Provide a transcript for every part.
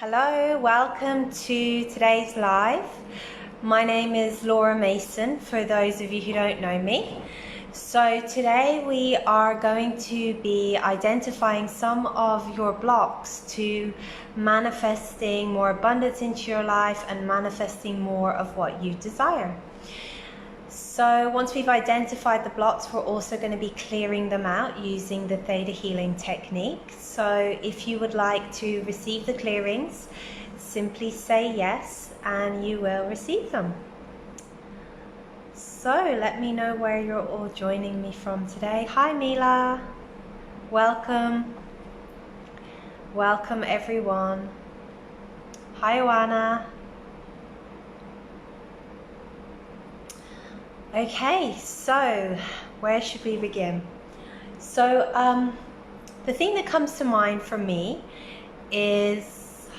Hello, welcome to today's live. My name is Laura Mason, for those of you who don't know me. So today we are going to be identifying some of your blocks to manifesting more abundance into your life and manifesting more of what you desire. So once we've identified the blocks, we're also going to be clearing them out using the Theta healing technique. So if you would like to receive the clearings, simply say yes and you will receive them. So let me know where you're all joining me from today. Hi Mila, welcome. Welcome everyone. Hi Oana. Okay, so where should we begin? So the thing that comes to mind for me is,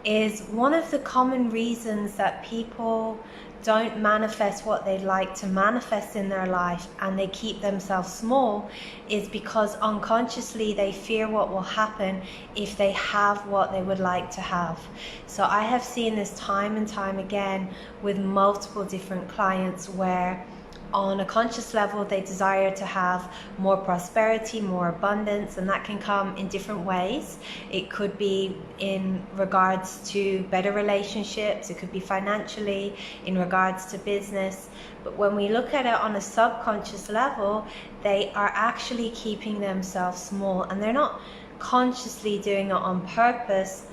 is one of the common reasons that people don't manifest what they'd like to manifest in their life and they keep themselves small is because unconsciously they fear what will happen if they have what they would like to have. So I have seen this time and time again with multiple different clients where on a conscious level they desire to have more prosperity, more abundance, and that can come in different ways. It could be in regards to better relationships, it could be financially, in regards to business. But when we look at it on a subconscious level, they are actually keeping themselves small and they're not consciously doing it on purpose.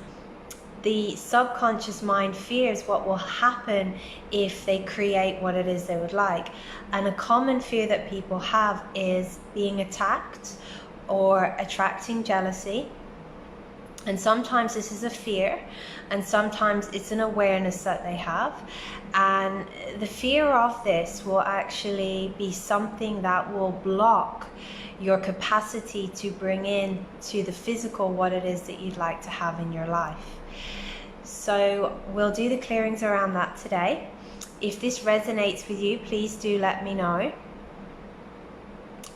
The subconscious mind fears what will happen if they create what it is they would like. And a common fear that people have is being attacked or attracting jealousy. And sometimes this is a fear and sometimes it's an awareness that they have. And the fear of this will actually be something that will block your capacity to bring in to the physical what it is that you'd like to have in your life. So we'll do the clearings around that today. If this resonates with you, please do let me know.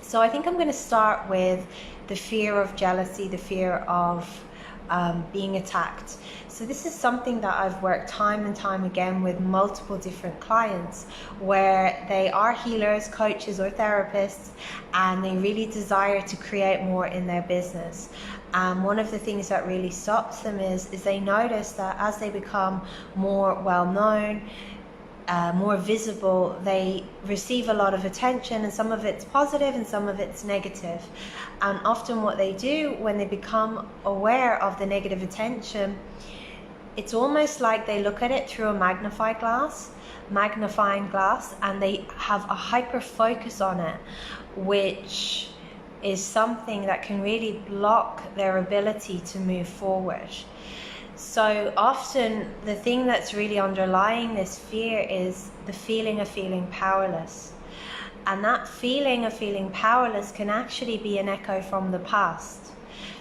So I think I'm going to start with the fear of jealousy, the fear of being attacked. So this is something that I've worked time and time again with multiple different clients where they are healers, coaches or therapists, and they really desire to create more in their business. And one of the things that really stops them is they notice that as they become more well-known, more visible, they receive a lot of attention, and some of it's positive and some of it's negative. And often what they do when they become aware of the negative attention, it's almost like they look at it through a magnifying glass, and they have a hyper focus on it, which is something that can really block their ability to move forward. So often the thing that's really underlying this fear is the feeling of feeling powerless. And that feeling of feeling powerless can actually be an echo from the past.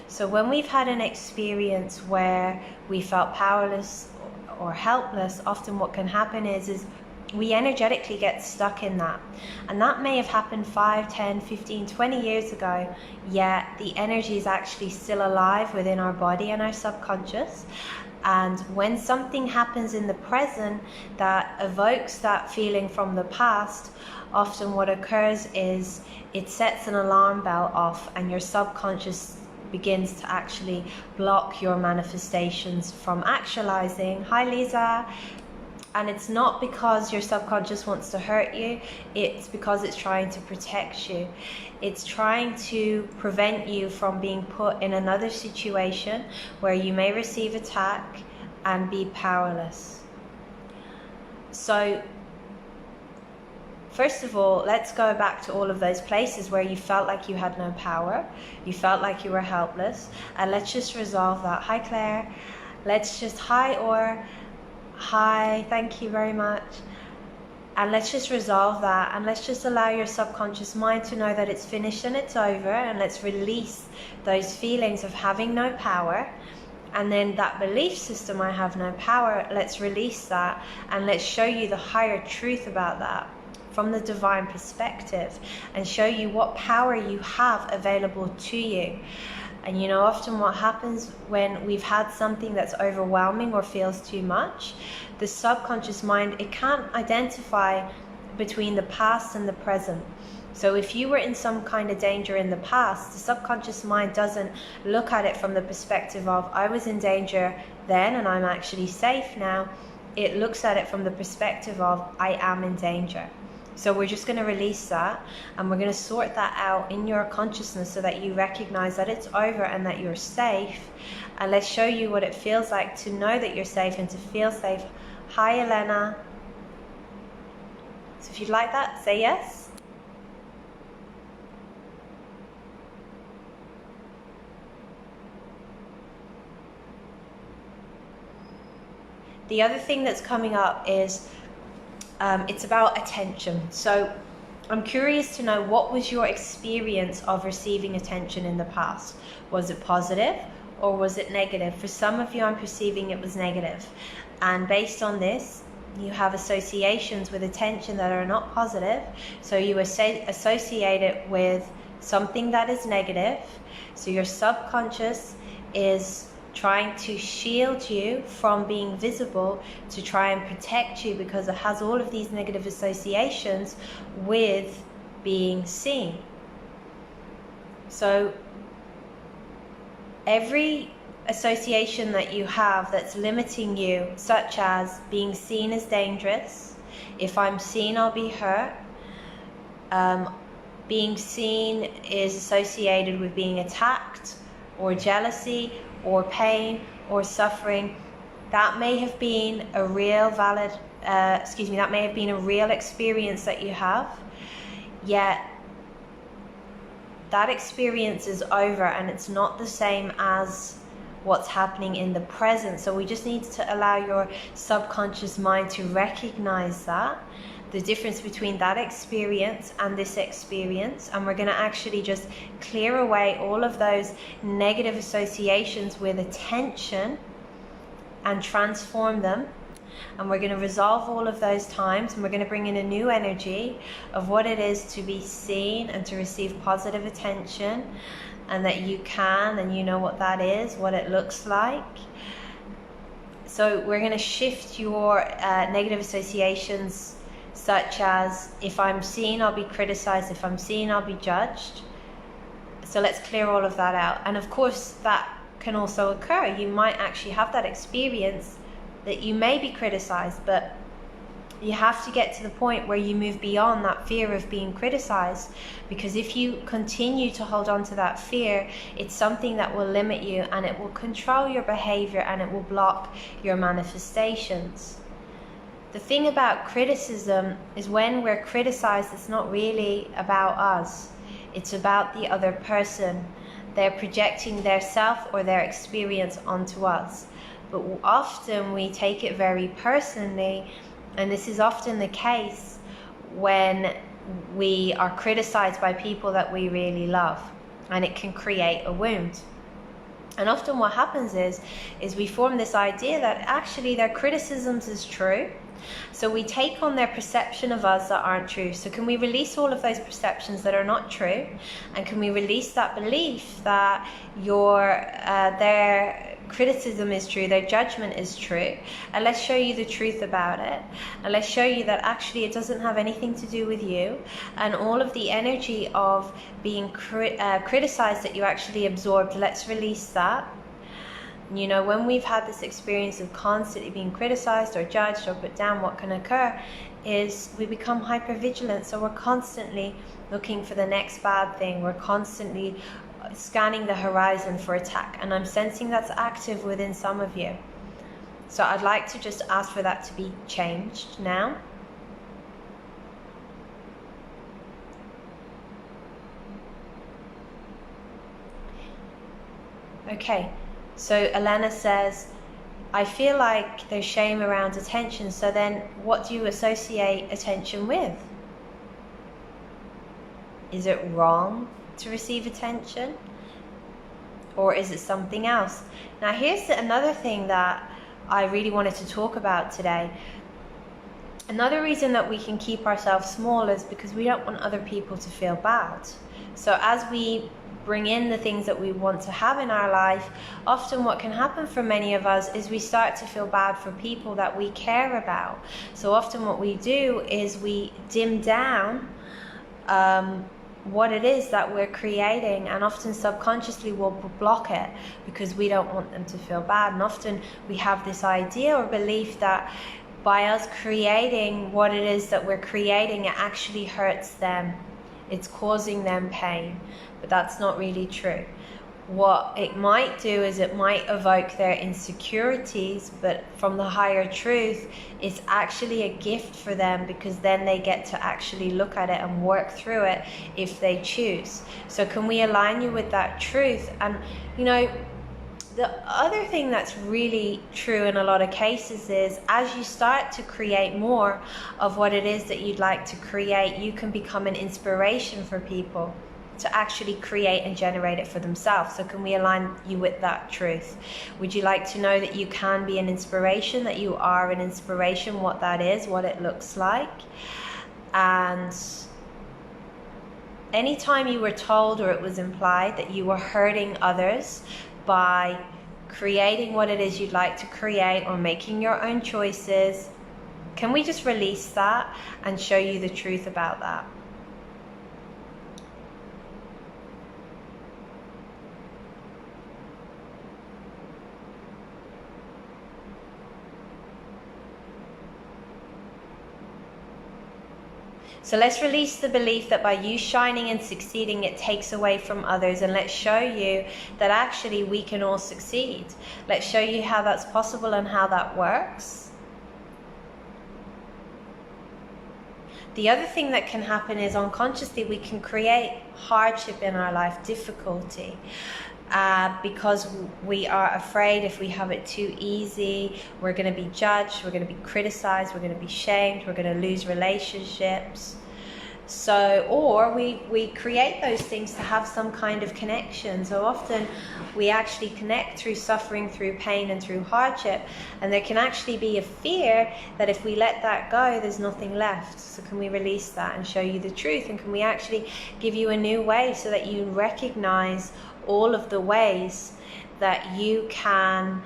So when we've had an experience where we felt powerless or helpless, often what can happen is we energetically get stuck in that. And that may have happened 5, 10, 15, 20 years ago, yet the energy is actually still alive within our body and our subconscious. And when something happens in the present that evokes that feeling from the past, often what occurs is it sets an alarm bell off and your subconscious begins to actually block your manifestations from actualizing. Hi Lisa. And it's not because your subconscious wants to hurt you, it's because it's trying to protect you. It's trying to prevent you from being put in another situation where you may receive attack and be powerless. So, first of all, let's go back to all of those places where you felt like you had no power, you felt like you were helpless, and let's just resolve that. Hi Claire, hi Or. Hi, thank you very much. And let's just resolve that, and let's just allow your subconscious mind to know that it's finished and it's over, and let's release those feelings of having no power. And then that belief system, I have no power, let's release that and let's show you the higher truth about that from the divine perspective and show you what power you have available to you. And you know, often what happens when we've had something that's overwhelming or feels too much, the subconscious mind, it can't identify between the past and the present. So if you were in some kind of danger in the past, the subconscious mind doesn't look at it from the perspective of, I was in danger then and I'm actually safe now. It looks at it from the perspective of, I am in danger. So we're just going to release that, and we're going to sort that out in your consciousness so that you recognize that it's over and that you're safe. And let's show you what it feels like to know that you're safe and to feel safe. Hi, Elena. So if you'd like that, say yes. The other thing that's coming up is it's about attention. So I'm curious to know, what was your experience of receiving attention in the past? Was it positive or was it negative? For some of you, I'm perceiving it was negative. And based on this, you have associations with attention that are not positive. So you associate it with something that is negative. So your subconscious is trying to shield you from being visible, to try and protect you, because it has all of these negative associations with being seen. So every association that you have that's limiting you, such as being seen as dangerous, if I'm seen I'll be hurt, being seen is associated with being attacked or jealousy or pain or suffering, that may have been a real that may have been a real experience that you have, yet that experience is over and it's not the same as what's happening in the present. So we just need to allow your subconscious mind to recognize that, the difference between that experience and this experience, and we're going to actually just clear away all of those negative associations with attention and transform them. And we're going to resolve all of those times, and we're going to bring in a new energy of what it is to be seen and to receive positive attention, and that you can, and you know what that is, what it looks like. So we're going to shift your negative associations, such as, if I'm seen, I'll be criticized. If I'm seen, I'll be judged. So let's clear all of that out. And of course, that can also occur. You might actually have that experience that you may be criticized, but you have to get to the point where you move beyond that fear of being criticized, because if you continue to hold on to that fear, it's something that will limit you, and it will control your behavior, and it will block your manifestations. The thing about criticism is, when we're criticized, it's not really about us. It's about the other person. They're projecting their self or their experience onto us. But often we take it very personally, and this is often the case when we are criticized by people that we really love, and it can create a wound. And often what happens is we form this idea that actually their criticisms is true. So we take on their perception of us that aren't true. So can we release all of those perceptions that are not true? And can we release that belief that their criticism is true, their judgment is true? And let's show you the truth about it. And let's show you that actually it doesn't have anything to do with you. And all of the energy of being criticized that you actually absorbed, let's release that. You know, when we've had this experience of constantly being criticized or judged or put down, what can occur is we become hypervigilant. So we're constantly looking for the next bad thing. We're constantly scanning the horizon for attack. And I'm sensing that's active within some of you. So I'd like to just ask for that to be changed now. Okay. So Elena says, I feel like there's shame around attention. So then what do you associate attention with? Is it wrong to receive attention? Or is it something else? Now here's another thing that I really wanted to talk about today. Another reason that we can keep ourselves small is because we don't want other people to feel bad. So as we bring in the things that we want to have in our life, often what can happen for many of us is we start to feel bad for people that we care about. So often what we do is we dim down what it is that we're creating, and often subconsciously we'll block it because we don't want them to feel bad. And often we have this idea or belief that by us creating what it is that we're creating, it actually hurts them. It's causing them pain. But that's not really true. What it might do is it might evoke their insecurities, but from the higher truth, it's actually a gift for them, because then they get to actually look at it and work through it if they choose. So can we align you with that truth? And you know, the other thing that's really true in a lot of cases is as you start to create more of what it is that you'd like to create, you can become an inspiration for people to actually create and generate it for themselves. So can we align you with that truth? Would you like to know that you can be an inspiration, that you are an inspiration, what that is, what it looks like? And anytime you were told or it was implied that you were hurting others by creating what it is you'd like to create or making your own choices, can we just release that and show you the truth about that? So let's release the belief that by you shining and succeeding, it takes away from others. And let's show you that actually we can all succeed. Let's show you how that's possible and how that works. The other thing that can happen is unconsciously we can create hardship in our life, difficulty. Because we are afraid if we have it too easy, we're going to be judged, we're going to be criticized, we're going to be shamed, we're going to lose relationships. So, or we create those things to have some kind of connection. So often we actually connect through suffering, through pain and through hardship. And there can actually be a fear that if we let that go, there's nothing left. So can we release that and show you the truth? And can we actually give you a new way so that you recognize all of the ways that you can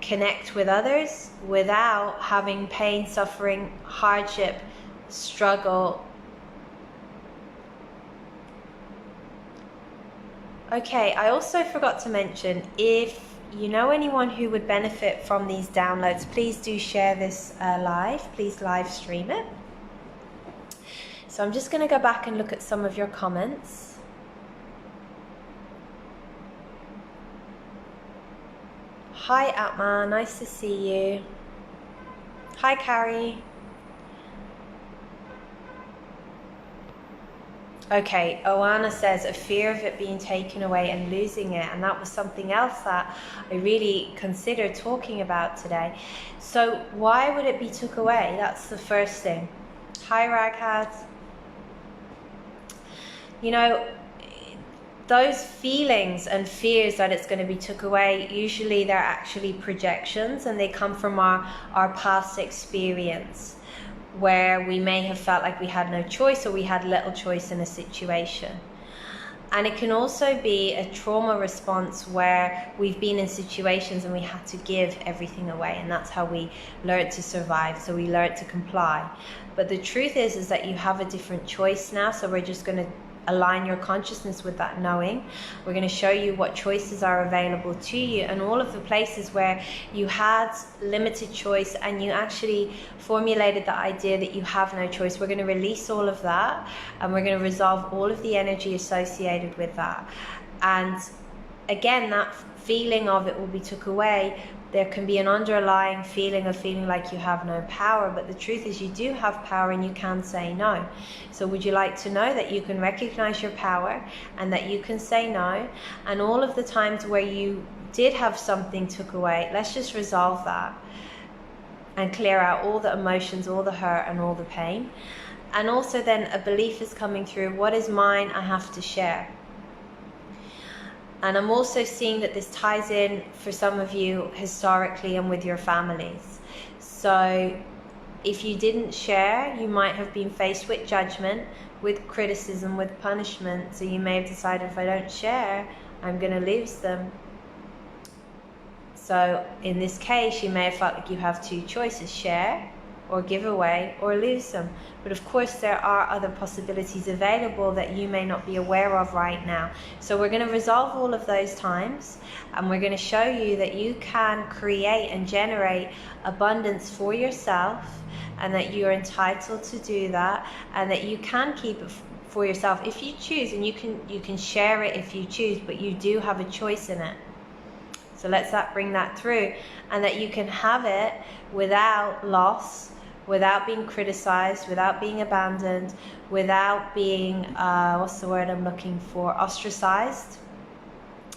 connect with others without having pain, suffering, hardship, struggle. Okay, I also forgot to mention, if you know anyone who would benefit from these downloads, please do share this live. Please live stream it. So I'm just going to go back and look at some of your comments. Hi Atma, nice to see you. Hi Carrie. Okay, Oana says a fear of it being taken away and losing it, and that was something else that I really considered talking about today. So why would it be took away? That's the first thing. Hi Raghat. You know, those feelings and fears that it's going to be took away, usually they're actually projections, and they come from our past experience, where we may have felt like we had no choice or we had little choice in a situation. And it can also be a trauma response where we've been in situations and we had to give everything away, and that's how we learned to survive. So we learned to comply. But the truth is that you have a different choice now. So we're just going to align your consciousness with that knowing. We're going to show you what choices are available to you, and all of the places where you had limited choice and you actually formulated the idea that you have no choice. We're going to release all of that, and we're going to resolve all of the energy associated with that. And again, that feeling of it will be took away. There can be an underlying feeling of feeling like you have no power, but the truth is you do have power and you can say no. So would you like to know that you can recognize your power and that you can say no? And all of the times where you did have something took away, let's just resolve that and clear out all the emotions, all the hurt and all the pain. And also then a belief is coming through, what is mine, I have to share. And I'm also seeing that this ties in for some of you historically and with your families. So if you didn't share, you might have been faced with judgment, with criticism, with punishment. So you may have decided, if I don't share, I'm going to lose them. So in this case, you may have felt like you have two choices: share or give away or lose them. But of course, there are other possibilities available that you may not be aware of right now. So we're going to resolve all of those times, and we're going to show you that you can create and generate abundance for yourself, and that you're entitled to do that, and that you can keep it for yourself if you choose, and you can share it if you choose, but you do have a choice in it. So let's bring that through, and that you can have it without loss, without being criticized, without being abandoned, without being, what's the word I'm looking for, ostracized.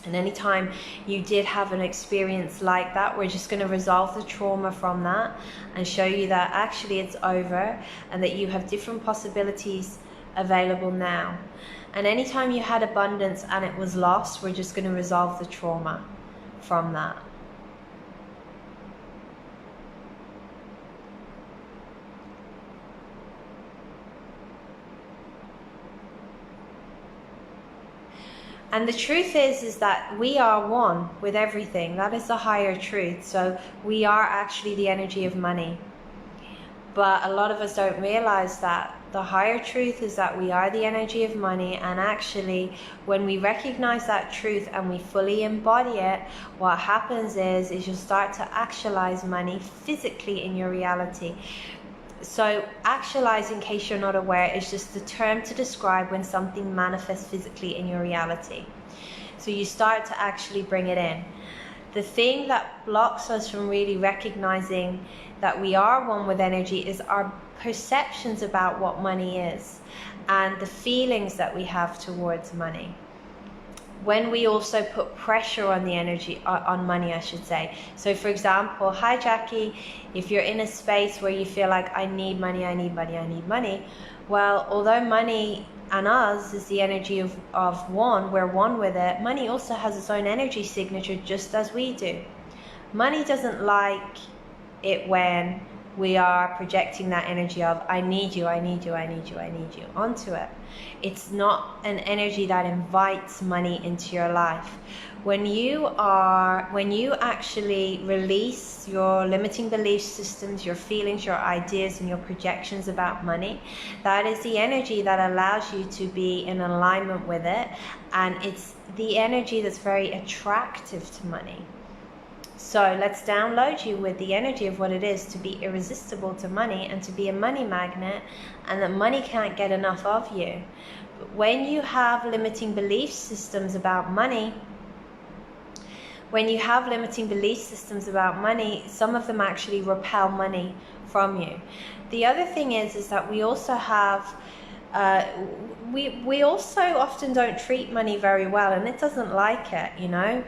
And anytime you did have an experience like that, we're just going to resolve the trauma from that and show you that actually it's over, and that you have different possibilities available now. And anytime you had abundance and it was lost, we're just going to resolve the trauma from that. And the truth is that we are one with everything. That is the higher truth. So we are actually the energy of money. But a lot of us don't realize that. The higher truth is that we are the energy of money, and actually when we recognize that truth and we fully embody it, what happens is you'll start to actualize money physically in your reality. So actualize, in case you're not aware, is just the term to describe when something manifests physically in your reality. So you start to actually bring it in. The thing that blocks us from really recognizing that we are one with energy is our perceptions about what money is, and the feelings that we have towards money. When we also put pressure on the energy, on money, I should say. So for example, hi Jackie, if you're in a space where you feel like I need money, I need money, I need money, well, although money and us is the energy of one, we're one with it, money also has its own energy signature, just as we do. Money doesn't like it when we are projecting that energy of I need you, I need you, I need you, I need you onto it. It's not an energy that invites money into your life. When you actually release your limiting belief systems, your feelings, your ideas, and your projections about money, that is the energy that allows you to be in alignment with it, and it's the energy that's very attractive to money. So let's download you with the energy of what it is to be irresistible to money and to be a money magnet, and that money can't get enough of you. But when you have limiting belief systems about money, some of them actually repel money from you. The other thing is that we also have we also often don't treat money very well, and it doesn't like it, you know.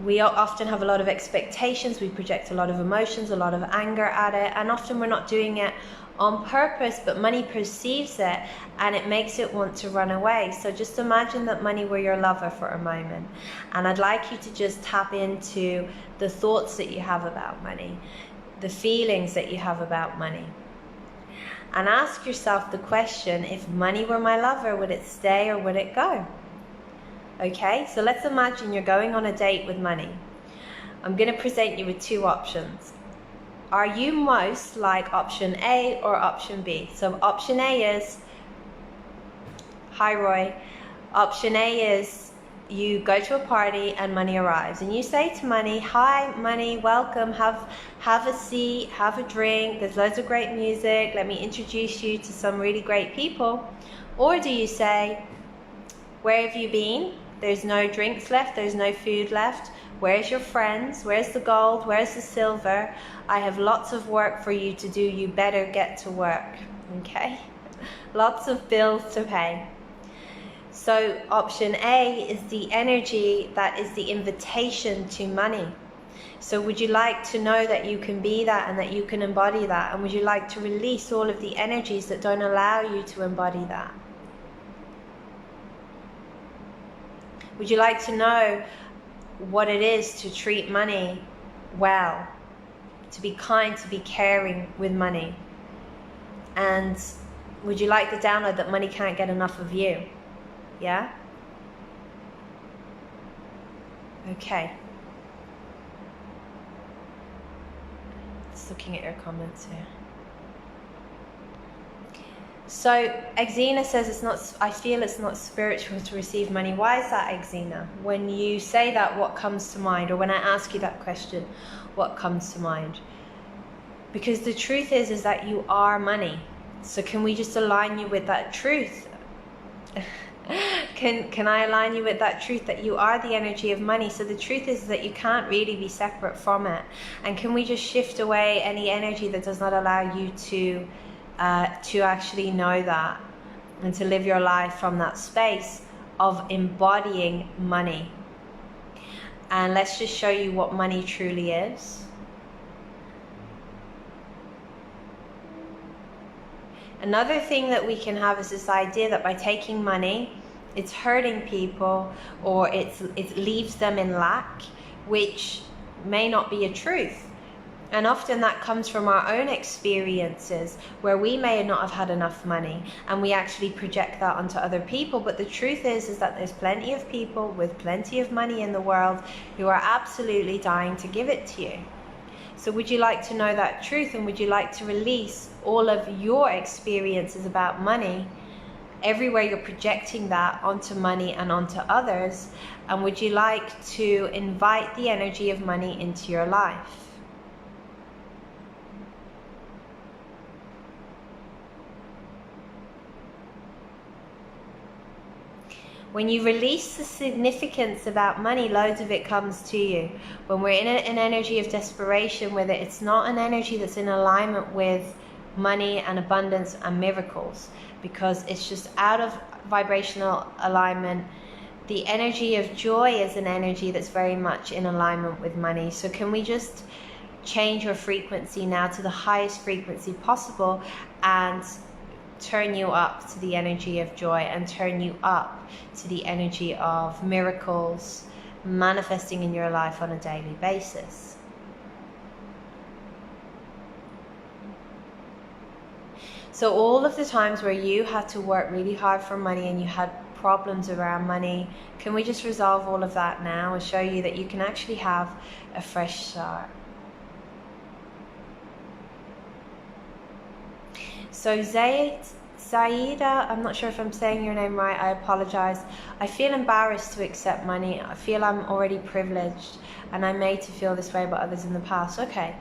We often have a lot of expectations, we project a lot of emotions, a lot of anger at it, and often we're not doing it on purpose, but money perceives it and it makes it want to run away. So just imagine that money were your lover for a moment, and I'd like you to just tap into the thoughts that you have about money, the feelings that you have about money, and ask yourself the question, if money were my lover, would it stay or would it go? Okay, so let's imagine you're going on a date with money. I'm going to present you with two options. Are you most like option A or option B? So option A is, hi Roy, option A is you go to a party and money arrives, and you say to money, hi money, welcome, have a seat, have a drink, there's loads of great music, let me introduce you to some really great people? Or do you say, where have you been? There's no drinks left, there's no food left. Where's your friends? Where's the gold? Where's the silver? I have lots of work for you to do, you better get to work. Okay? Lots of bills to pay. So option A is the energy that is the invitation to money. So would you like to know that you can be that and that you can embody that? And would you like to release all of the energies that don't allow you to embody that? Would you like to know what it is to treat money well? to be kind, to be caring with money. And would you like the download that money can't get enough of you? Yeah? Okay. Just looking at your comments here. So Exena says it's not, I feel it's not spiritual to receive money. Why is that, Exena? When you say that, what comes to mind? Or when I ask you that question, what comes to mind? Because the truth is that you are money. So can we just align you with that truth? Can I align you with that truth that you are the energy of money? So the truth is that you can't really be separate from it. And can we just shift away any energy that does not allow you to actually know that, and to live your life from that space of embodying money? And let's just show you what money truly is. Another thing that we can have is this idea that by taking money, it's hurting people, or it leaves them in lack, which may not be a truth. And often that comes from our own experiences, where we may not have had enough money, and we actually project that onto other people. But the truth is that there's plenty of people with plenty of money in the world who are absolutely dying to give it to you. So would you like to know that truth, and would you like to release all of your experiences about money, everywhere you're projecting that onto money and onto others? And would you like to invite the energy of money into your life? When you release the significance about money, loads of it comes to you. When we're in an energy of desperation with it, it's not an energy that's in alignment with money and abundance and miracles, because it's just out of vibrational alignment. The energy of joy is an energy that's very much in alignment with money. So can we just change your frequency now to the highest frequency possible, and turn you up to the energy of joy, and turn you up to the energy of miracles manifesting in your life on a daily basis. So all of the times where you had to work really hard for money and you had problems around money, can we just resolve all of that now and show you that you can actually have a fresh start? So Zaida, I'm not sure if I'm saying your name right, I apologize. I feel embarrassed to accept money. I feel I'm already privileged, and I'm made to feel this way about others in the past. Okay.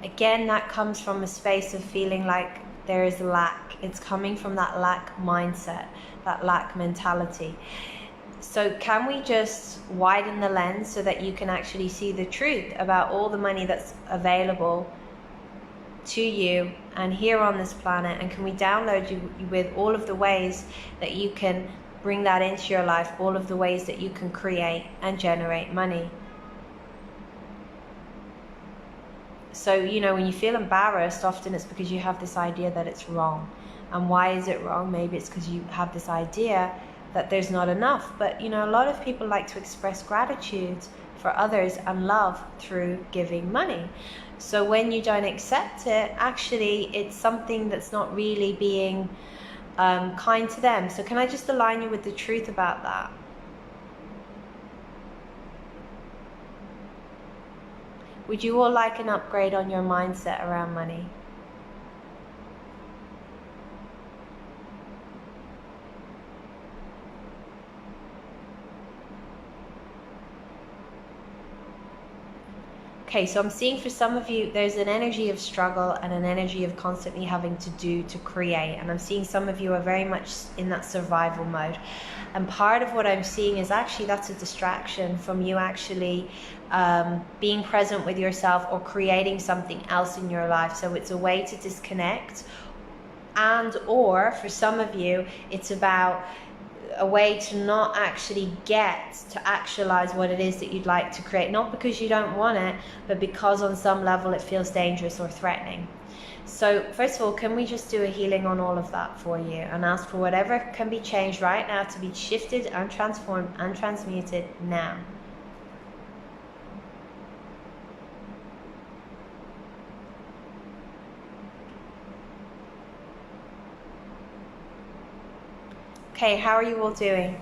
Again, that comes from a space of feeling like there is lack. It's coming from that lack mindset, that lack mentality. So can we just widen the lens so that you can actually see the truth about all the money that's available to you and here on this planet? And can we download you with all of the ways that you can bring that into your life, all of the ways that you can create and generate money? So, you know, when you feel embarrassed, often it's because you have this idea that it's wrong. And why is it wrong? Maybe it's because you have this idea that there's not enough. But, you know, a lot of people like to express gratitude for others and love through giving money. So when you don't accept it, actually it's something that's not really being kind to them. So can I just align you with the truth about that? Would you all like an upgrade on your mindset around money? Okay, so I'm seeing for some of you, there's an energy of struggle and an energy of constantly having to do, to create. And I'm seeing some of you are very much in that survival mode. And part of what I'm seeing is actually that's a distraction from you actually being present with yourself or creating something else in your life. So it's a way to disconnect. And or for some of you, it's about a way to not actually get to actualize what it is that you'd like to create, not because you don't want it, but because on some level it feels dangerous or threatening. So first of all, can we just do a healing on all of that for you and ask for whatever can be changed right now to be shifted and transformed and transmuted now? Okay, how are you all doing?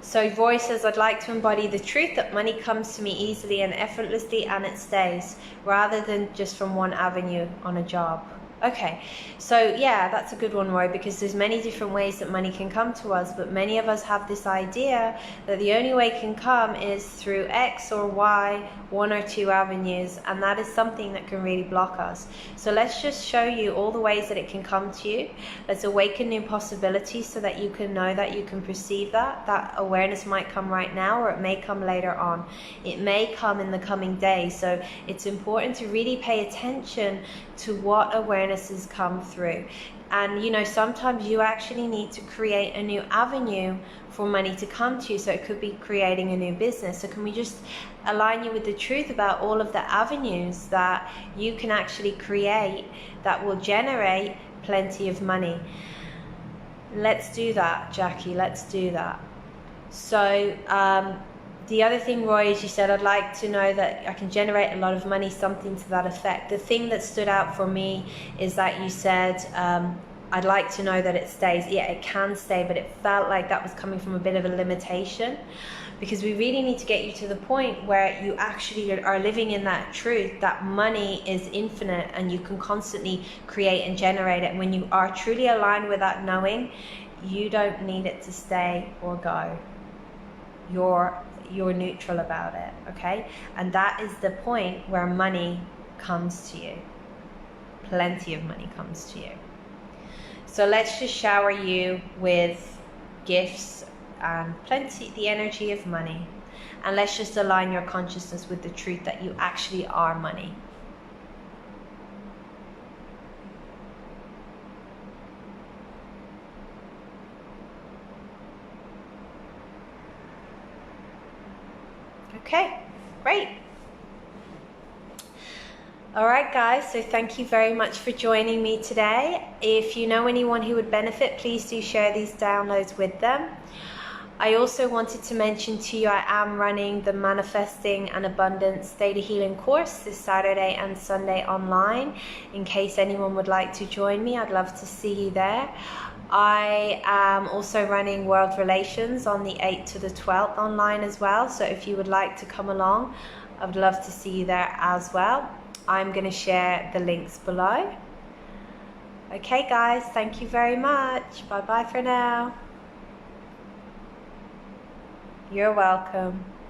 So Roy says, I'd like to embody the truth that money comes to me easily and effortlessly and it stays, rather than just from one avenue on a job. Okay, so yeah, that's a good one, Roy, because there's many different ways that money can come to us, but many of us have this idea that the only way it can come is through X or Y, one or two avenues, and that is something that can really block us. So let's just show you all the ways that it can come to you. Let's awaken new possibilities so that you can know that you can perceive that. That awareness might come right now, or it may come later on. It may come in the coming days. So it's important to really pay attention to what awarenesses come through. And you know, sometimes you actually need to create a new avenue for money to come to you. So it could be creating a new business. So can we just align you with the truth about all of the avenues that you can actually create that will generate plenty of money? Let's do that, Jackie. Let's do that. So the other thing, Roy, is you said, I'd like to know that I can generate a lot of money, something to that effect. The thing that stood out for me is that you said, I'd like to know that it stays. Yeah, it can stay, but it felt like that was coming from a bit of a limitation, because we really need to get you to the point where you actually are living in that truth that money is infinite and you can constantly create and generate it. And when you are truly aligned with that knowing, you don't need it to stay or go. You're neutral about it, okay? And that is the point where money comes to you. Plenty of money comes to you. So let's just shower you with gifts and plenty, the energy of money. And let's just align your consciousness with the truth that you actually are money. Okay, great. All right, guys, so thank you very much for joining me today. If you know anyone who would benefit, please do share these downloads with them. I also wanted to mention to you, I am running the Manifesting and Abundance Theta Healing course this Saturday and Sunday online. In case anyone would like to join me, I'd love to see you there. I am also running World Relations on the 8th to the 12th online as well. So if you would like to come along, I would love to see you there as well. I'm going to share the links below. Okay, guys, thank you very much. Bye-bye for now. You're welcome.